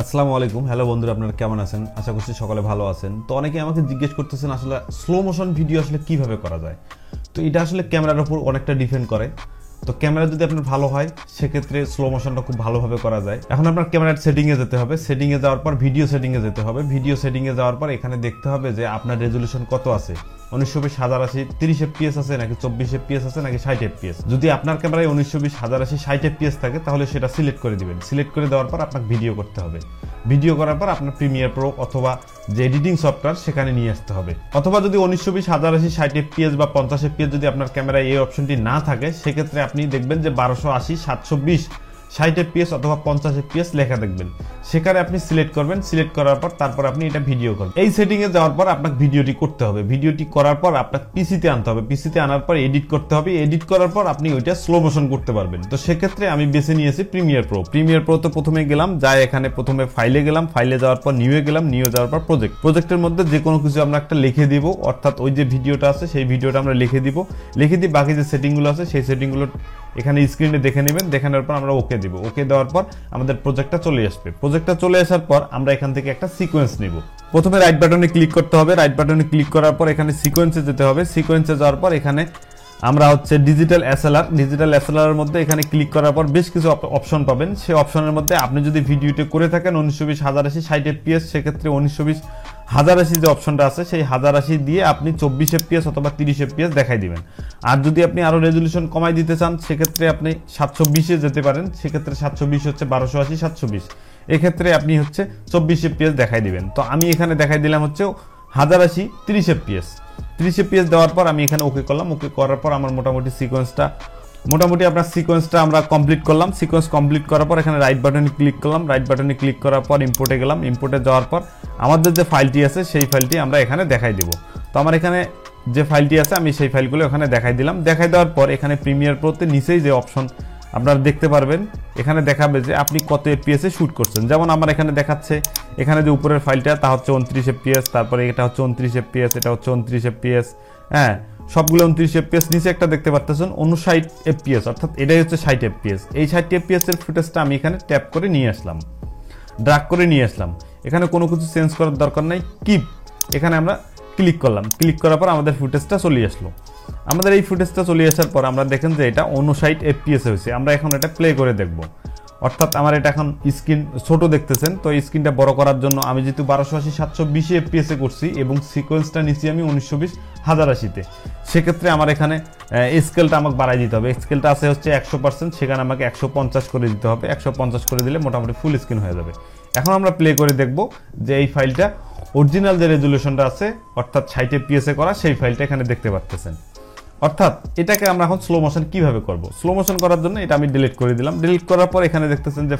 আসসালামু আলাইকুম। হ্যালো বন্ধুরা, আপনারা কেমন আছেন? আশা করছি সকলে ভালো আছেন। তো অনেকে আমাকে জিজ্ঞেস করতেছেন আসলে স্লো মোশন ভিডিও আসলে কিভাবে করা যায়। তো এটা আসলে ক্যামেরার উপর অনেকটা ডিপেন্ড করে। তো ক্যামেরা যদি আপনার ভালো হয় সেক্ষেত্রে স্লো মোশনটা খুব ভালোভাবে করা যায়। এখন আপনার ক্যামেরার সেটিংয়ে যেতে হবে, সেটিংয়ে যাওয়ার পর ভিডিও সেটিংয়ে যেতে হবে, ভিডিও সেটিংয়ে যাওয়ার পর এখানে দেখতে হবে যে আপনার রেজলিউশন কত আছে, 1920 1080 30 fps আছে নাকি 24 fps আছে নাকি 60 fps। যদি আপনার ক্যামেরায় 1920 1080 60 fps থাকে তাহলে সেটা সিলেক্ট করে দিবেন। সিলেক্ট করে দেওয়ার পর আপনাকে ভিডিও করতে হবে। ভিডিও করার পর আপনার প্রিমিয়ার প্রো অথবা যে এডিটিং সফটওয়্যার সেখানে নিয়ে আসতে হবে। অথবা যদি 1920 1080 60 fps বা 50 fps যদি আপনার ক্যামেরায় এই অপশনটি না থাকে সেক্ষেত্রে আপনি দেখবেন যে 1280 720 60 fps অথবা 50 fps লেখা দেখবেন। সেখানে আপনি সিলেক্ট করবেন। সিলেক্ট করার পর তারপর আপনি এটা ভিডিও করবেন। এই সেটিংয়ে যাওয়ার পর আপনাকে ভিডিওটি করতে হবে। ভিডিওটি করার পর আপনাকে পিসিতে আনতে হবে। পিসিতে আনার পর এডিট করতে হবে। এডিট করার পর আপনি ওইটা স্লো মোশন করতে পারবেন। তো সেক্ষেত্রে আমি বেছে নিয়েছি প্রিমিয়ার প্রো। প্রিমিয়ার প্রো তো প্রথমে গেলাম, যাই এখানে প্রথমে ফাইলে গেলাম, ফাইলে যাওয়ার পর নিউয়ে গেলাম, নিউয়ে যাওয়ার পর প্রজেক্ট। প্রজেক্টের মধ্যে যে কোনো কিছু আমরা একটা লিখে দিব, অর্থাৎ ওই যে ভিডিওটা আছে সেই ভিডিওটা আমরা লিখে দিব। লিখে দিয়ে বাকি যে সেটিংগুলো আছে সেই সেটিংগুলো এখানে স্ক্রিনে দেখে নেবেন। দেখানোর পর আমরা ওকে দিব। ওকে দেওয়ার পর আমাদের প্রজেক্টটা চলে আসবে। প্রজেক্টটা চলে আসার পর আমরা এখান থেকে একটা সিকোয়েন্স নিব। প্রথমে রাইট বাটনে ক্লিক করতে হবে। রাইট বাটনে ক্লিক করার পর এখানে সিকোয়েন্সে যেতে হবে। সিকোয়েন্সে যাওয়ার পর এখানে আমরা ডিজিটাল এসএলআর, ডিজিটাল এসএলআর এর মধ্যে এখানে ক্লিক করার পর বেশ কিছু অপশন পাবেন। সেই অপশনের মধ্যে আপনি যদি ভিডিওটি করে থাকেন 1920 1080 60 fps সেক্ষেত্রে 1920 1080 যে অপশনটা আছে সেই 1080 দিয়ে আপনি 24 fps অথবা 30 fps দেখাই দিবেন। আর যদি আপনি আরো রেজলিউশন কমাই দিতে চান সেক্ষেত্রে আপনি 720 এ যেতে পারেন। সেক্ষেত্রে 720 হচ্ছে 1280 720। এক্ষেত্রে আপনি 24 fps দেখাই দিবেন। তো আমি এখানে দেখাই দিলাম 1080 30 fps। 30 fps দেওয়ার পর আমি এখানে ওকে করলাম। ওকে করার পর আমার মোটামুটি সিকোয়েন্সটা আমরা কমপ্লিট করলাম। সিকোয়েন্স কমপ্লিট করার পর এখানে রাইট বাটনে ক্লিক করলাম। রাইট বাটনে ক্লিক করার পর ইম্পোর্টে গেলাম। ইম্পোর্টে যাওয়ার পর আমাদের যে ফাইলটি আছে সেই ফাইলটি আমরা এখানে দেখাই দিব। তো আমার এখানে যে ফাইলটি আছে আমি সেই ফাইলগুলো এখানে দেখাই দিলাম। দেখাই দেওয়ার পর এখানে প্রিমিয়ার প্রোতে নিচেই যে অপশন আপনারা দেখতে পারবেন, এখানে দেখাবে যে আপনি কত fps এ শুট করছেন। যেমন আমার এখানে দেখাচ্ছে এখানে যে উপরের ফাইলটা তা 29 fps, তারপরে এটা 29 fps, এটা 29 fps, হ্যাঁ সবগুলো 29 fps। নিচে একটা দেখতে পাচ্ছেন 59 fps, অর্থাৎ এটাই 60 fps। এই 60 fps এর ফুটেজটা আমি এখানে ট্যাপ করে নিয়ে আসলাম, ড্র্যাগ করে নিয়ে আসলাম। এখানে কোনো কিছু চেঞ্জ করার দরকার নাই। কিপ এখানে আমরা ক্লিক করলাম। ক্লিক করার পর আমাদের ফুটেজটা চলে আসলো। আমাদের এই ফুটেজটা চলে আসার পর আমরা দেখেন যে এটা 59 fps হয়েছে। আমরা এখন এটা প্লে করে দেখব। অর্থাৎ আমার এটা এখন স্ক্রিন ছোট দেখতেছেন। তো এই স্ক্রিনটা বড় করার জন্য আমি যেহেতু 1280 720 fps এ করছি এবং সিকোয়েন্সটা নিচ্ছি আমি 1920 1080 তে, সেক্ষেত্রে আমার এখানে স্কেলটা আমাকে বাড়াই দিতে হবে। স্কেলটা আছে 100%, সেখানে আমাকে 150 করে দিতে হবে। 150 করে দিলে মোটামুটি ফুল স্ক্রিন হয়ে যাবে। এখন আমরা প্লে করে দেখব যে এই ফাইলটা অরিজিনাল যে রেজলিউশনটা আছে অর্থাৎ 60 fps এ করা সেই ফাইলটা এখানে দেখতে পাচ্ছেন। অর্থাৎ এটাকে আমরা এখন স্লো মোশন কিভাবে করব। স্লো মোশন করার জন্য এটা আমি ডিলিট করে দিলাম। ডিলিট করার পর এখানে দেখতেছেন যে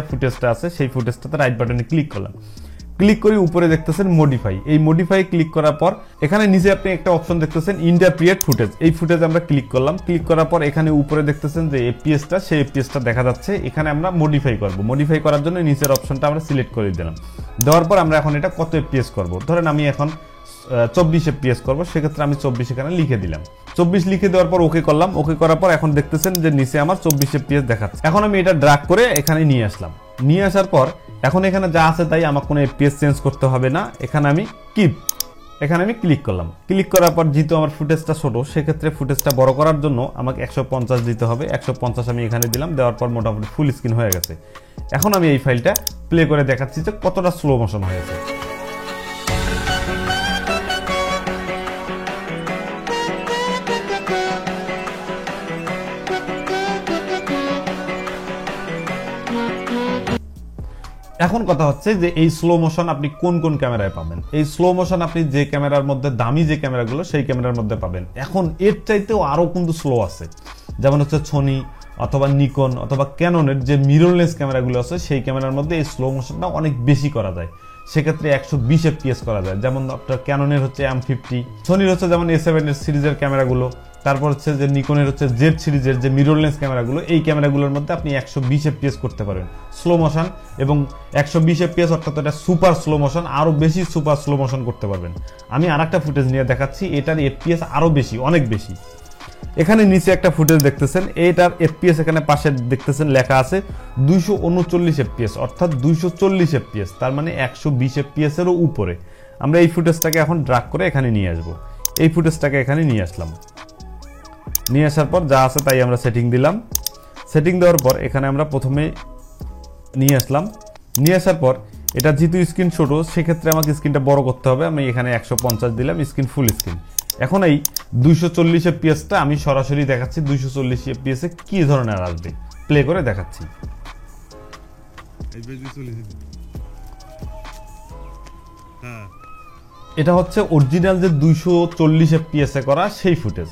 ফুটেজটা আছে সেই ফুটেজটাতে রাইট বাটনে ক্লিক করলাম। ক্লিক করে উপরে দেখতেছেন মডিফাই। এই মডিফাই ক্লিক করার পর এখানে নিচে আপনি একটা অপশন দেখতেছেন ইন্টারপ্রিয়েট ফুটেজ। এই ফুটেজ আমরা ক্লিক করলাম। ক্লিক করার পর এখানে উপরে দেখতেছেন যে fps-টা সেই fps-টা দেখা যাচ্ছে। এখানে আমরা মডিফাই করব। মডিফাই করার জন্য নিচের অপশনটা আমরা সিলেক্ট করে দিলাম। দেওয়ার পর আমরা এখন এটা কত fps করব। ধরেন আমি এখন 24 fps করব, সেক্ষেত্রে আমি 24 এখানে লিখে দিলাম। 24 লিখে দেওয়ার পর ওকে করলাম। ওকে করার পর এখন দেখতেছেন যে নিচে আমার 24 fps দেখাচ্ছে। এখন আমি এটা ড্র্যাগ করে এখানে নিয়ে আসলাম। নিয়ে আসার পর এখন এখানে যা আছে তাই আমার কোনো fps চেঞ্জ করতে হবে না। এখানে আমি এখানে আমি ক্লিক করলাম। ক্লিক করার পর যেহেতু আমার ফুটেজটা ছোট সেক্ষেত্রে ফুটেজটা বড় করার জন্য আমাকে 150 দিতে হবে। 150 আমি এখানে দিলাম। দেওয়ার পর মোটামুটি ফুল স্ক্রিন হয়ে গেছে। এখন আমি এই ফাইলটা প্লে করে দেখাচ্ছি যে কতটা স্লো মোশন হয়েছে। এখন কথা হচ্ছে যে এই স্লো মোশন আপনি কোন কোন ক্যামেরায় পাবেন। এই স্লো মোশন আপনি যে ক্যামেরার মধ্যে দামি যে ক্যামেরাগুলো সেই ক্যামেরার মধ্যে পাবেন। এখন এর চাইতেও আরো কিন্তু স্লো আছে, যেমন সোনি অথবা নিকন অথবা ক্যাননের যে মিররলেস ক্যামেরাগুলো আছে সেই ক্যামেরার মধ্যে এই স্লো মোশনটা অনেক বেশি করা যায়। সেক্ষেত্রে 120 fps করা যায়। যেমন আপনার ক্যাননের M50, সোনির যেমন A7 এর সিরিজের ক্যামেরাগুলো, তারপর যে নিকনের জেড সিরিজের যে মিররলেস ক্যামেরাগুলো, এই ক্যামেরাগুলোর মধ্যে আপনি 120 fps করতে পারেন স্লো মোশন। এবং 120 fps অর্থাৎ এটা সুপার স্লো মোশন, আরো বেশি সুপার স্লো মোশন করতে পারবেন। আমি আরেকটা ফুটেজ নিয়ে দেখাচ্ছি, এটার fps আরো বেশি, অনেক বেশি। এখানে নিচে একটা ফুটেজ দেখতেছেন, এইটার এফপিএস এখানে পাশে দেখতেছেন লেখা আছে 239 এফপিএস, অর্থাৎ 240 এফপিএস, তার মানে 120 এফপিএস এরও উপরে। আমরা এই ফুটেজটাকে এখন ড্রাগ করে এখানে নিয়ে আসব। এই ফুটেজটাকে এখানে নিয়ে আসলাম, নিয়ে আসার পর যা আছে তাই আমরা সেটিং দিলাম। সেটিং দেওয়ার পর এখানে আমরা প্রথমে নিয়ে আসলাম, নিয়ে আসার পর এটা যেহেতু স্ক্রিন ছোট, সেক্ষেত্রে আমাকে স্ক্রিনটা বড় করতে হবে। আমি এখানে 150 দিলাম, স্ক্রিন ফুল স্ক্রিন। এখন এই 240 এফপিএসটা আমি সরাসরি দেখাচ্ছি 240 এফপিএস এ কি ধরনের আসবে, প্লে করে দেখাচ্ছি। এটা হচ্ছে অরিজিনাল যে 240 এফপিএস এ করা সেই ফুটেজ।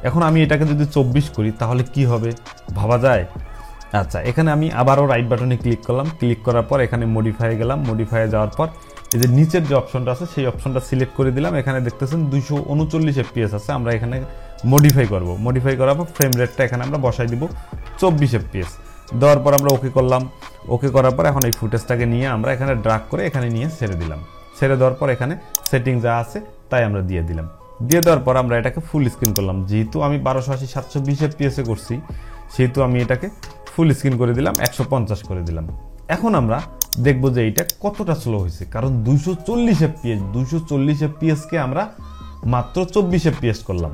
এখন আমি এটাকে যদি 24 করি তাহলে কি হবে ভাবা যায়? আচ্ছা, এখানে আমি আবারও রাইট বাটনে ক্লিক করলাম, ক্লিক করার পর এখানে মডিফাই গেলাম, মডিফাই যাওয়ার পর এই যে নিচের যে অপশনটা আছে সেই অপশনটা সিলেক্ট করে দিলাম। এখানে দেখতেছেন 239 এফপিএস আছে, আমরা এখানে মডিফাই করব। মডিফাই করার পর ফ্রেম রেটটা এখানে আমরা বসাই দিব 24 এফপিএস। দেওয়ার পর আমরা ওকে করলাম, ওকে করার পর এখন এই ফুটেজটাকে নিয়ে আমরা এখানে ড্রাগ করে এখানে নিয়ে ছেড়ে দিলাম। ছেড়ে দেওয়ার পর এখানে সেটিং যা আছে তাই আমরা দিয়ে দিলাম। দিয়ে দেওয়ার পর আমরা এটাকে ফুল স্ক্রিন করলাম। যেহেতু আমি 1280 720 এফপিএস এ করছি, সেহেতু আমি এটাকে ফুল স্ক্রিন করে দিলাম, 150 করে দিলাম। এখন আমরা দেখবো যে এইটা কতটা স্লো হয়েছে, কারণ 240 এফপিএস, 240 এফপিএস কে আমরা মাত্র 24 এফপিএস করলাম।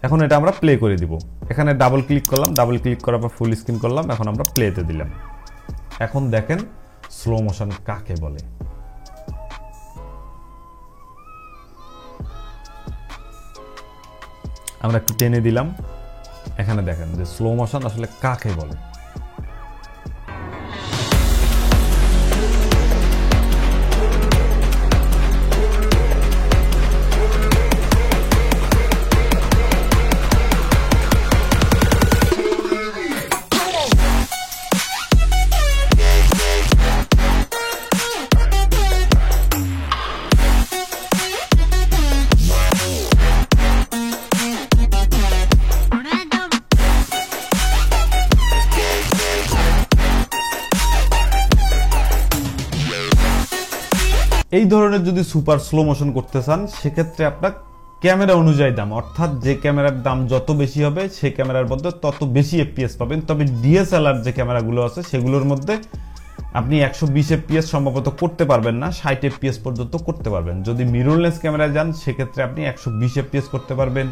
এখন এটা আমরা প্লে করে দিব। এখানে ডাবল ক্লিক করলাম, ডাবল ক্লিক করার পর ফুল স্ক্রিন করলাম, এখন আমরা প্লেতে দিলাম। এখন দেখেন স্লো মোশন কাকে বলে। আমরা একটু টেনে দিলাম, এখানে দেখেন যে স্লো মোশন আসলে কাকে বলে। এই ধরনের যদি সুপার স্লো মোশন করতে চান, সেক্ষেত্রে আপনার ক্যামেরা অনুযায়ী দাম, অর্থাৎ যে ক্যামেরার দাম যত বেশি হবে সেই ক্যামেরার মধ্যে তত বেশি এফপিএস পাবেন। তবে ডিএসএলআর যে ক্যামেরাগুলো আছে সেগুলোর মধ্যে আপনি 120 এফপিএস সম্ভবত করতে পারবেন না, 60 এফপিএস পর্যন্ত করতে পারবেন। যদি মিররলেস ক্যামেরায় যান সেক্ষেত্রে আপনি 120 এফপিএস করতে পারবেন,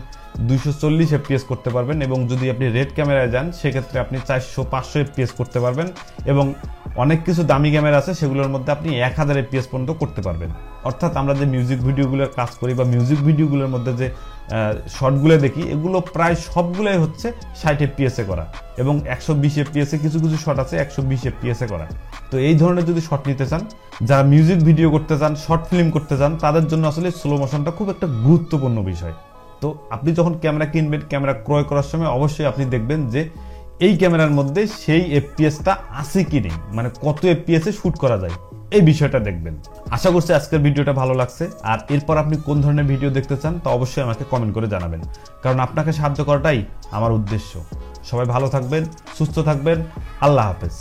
240 এফপিএস করতে পারবেন, এবং যদি আপনি রেড ক্যামেরায় যান সেক্ষেত্রে আপনি 400-500 এফপিএস করতে পারবেন, এবং অনেক কিছু দামি ক্যামেরা আছে সেগুলোর মধ্যে আপনি 1000 এফপিএস পর্যন্ত করতে পারবেন। অর্থাৎ আমরা যে মিউজিক ভিডিওগুলোর কাজ করি বা মিউজিক ভিডিওগুলোর মধ্যে যে শর্টগুলো দেখি, এগুলো প্রায় সবগুলোই হচ্ছে 60 এফপিএস এ করা, এবং 120 এফপিএস এ কিছু কিছু শর্ট আছে 120 এফপিএস এ করা। তো এই ধরনের যদি শর্ট নিতে চান, যারা মিউজিক ভিডিও করতে চান, শর্ট ফিল্ম করতে চান, তাদের জন্য আসলে স্লো মোশনটা খুব একটা গুরুত্বপূর্ণ বিষয়। তো আপনি যখন ক্যামেরা কিনবেন, ক্যামেরা ক্রয় করার সময় অবশ্যই আপনি দেখবেন যে এই ক্যামেরার মধ্যে সেই এফপিএসটা আছে কি নেই, মানে কত এফপিএস এ শুট করা যায়, এই বিষয়টা দেখবেন। আশা করছি আজকের ভিডিওটা ভালো লাগছে। আর এরপর আপনি কোন ধরনের ভিডিও দেখতে চান তা অবশ্যই আমাকে কমেন্ট করে জানাবেন, কারণ আপনাকে সাহায্য করাটাই আমার উদ্দেশ্য। সবাই ভালো থাকবেন, সুস্থ থাকবেন, আল্লাহ হাফেজ।